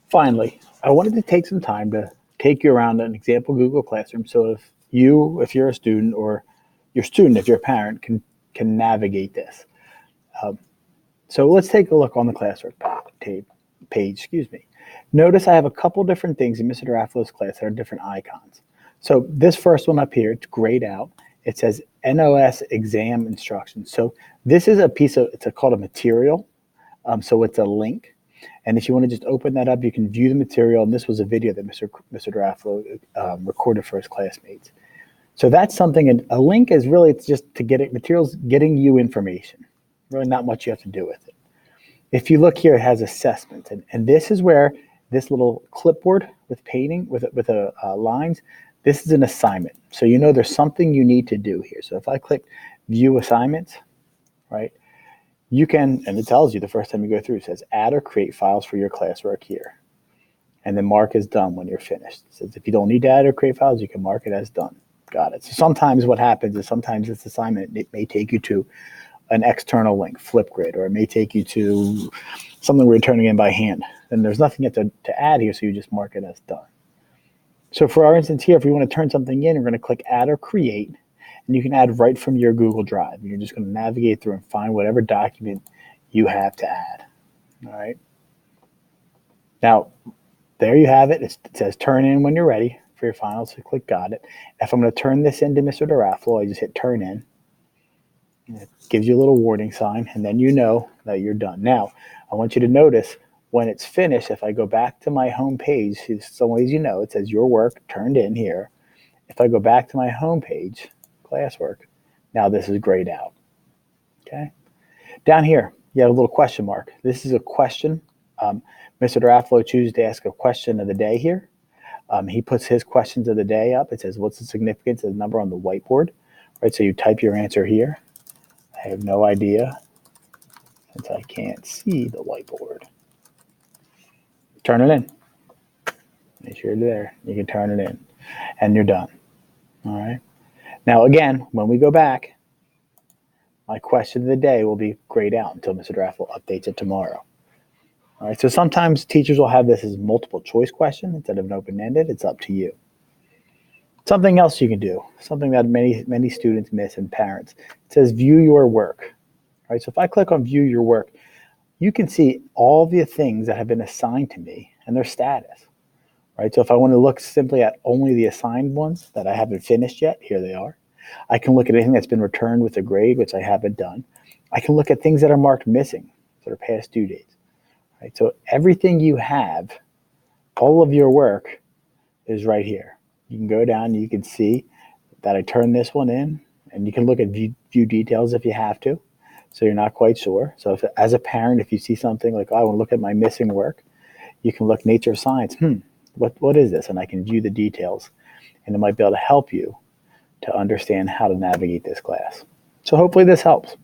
Finally, I wanted to take some time to take you around an example Google Classroom so if you're a student, or your student, if you're a parent, can navigate this. Um, so let's take a look on the classwork page. Excuse me. Notice I have a couple different things in Mr. Duraflo's class that are different icons. So this first one up here, it's grayed out. It says NOS exam instructions. So this is a piece of, called a material. So it's a link. And if you want to just open that up, you can view the material. And this was a video that Mr. Duraflo recorded for his classmates. So that's something, and a link is really, it's just to get it, materials, getting you information. Really not much you have to do with it. If you look here, it has assessments. And this is where this little clipboard with painting, with lines, this is an assignment. So you know there's something you need to do here. So if I click view assignments, right, you can, and it tells you the first time you go through, it says add or create files for your classwork here. And then mark as done when you're finished. It says if you don't need to add or create files, you can mark it as done. Got it. So sometimes what happens is sometimes this assignment, it may take you to an external link, Flipgrid, or it may take you to something we're turning in by hand. And there's nothing yet to add here, so you just mark it as done. So for our instance here, if we want to turn something in, we're going to click add or create, and you can add right from your Google Drive. You're just going to navigate through and find whatever document you have to add. All right. Now, there you have it. It says turn in when you're ready for your finals. So click got it. If I'm going to turn this into Mr. Duraflo, I just hit turn in. And it gives you a little warning sign, and then you know that you're done. Now, I want you to notice when it's finished, if I go back to my home page, some ways you know, it says your work turned in here. If I go back to my home page, classwork, now this is grayed out. Okay. Down here, you have a little question mark. This is a question. Mr. Duraflo chooses to ask a question of the day here. He puts his questions of the day up. It says, what's the significance of the number on the whiteboard? Right, so you type your answer here. I have no idea since I can't see the whiteboard. Turn it in. Make sure you're there. You can turn it in, and you're done. All right. Now, again, when we go back, my question of the day will be grayed out until Mr. Duraflo updates it tomorrow. All right. So sometimes teachers will have this as multiple choice question instead of an open-ended. It's up to you. Something else you can do, something that many students miss and parents, it says view your work. Right? So if I click on view your work, you can see all the things that have been assigned to me and their status. Right? So if I want to look simply at only the assigned ones that I haven't finished yet, here they are. I can look at anything that's been returned with a grade, which I haven't done. I can look at things that are marked missing, that are past due dates. Right? So everything you have, all of your work is right here. You can go down and you can see that I turned this one in, and you can look at view details if you have to, so you're not quite sure. So if, as a parent, if you see something like, oh, I want to look at my missing work, you can look nature of science. What is this? And I can view the details, and it might be able to help you to understand how to navigate this class. So hopefully this helps.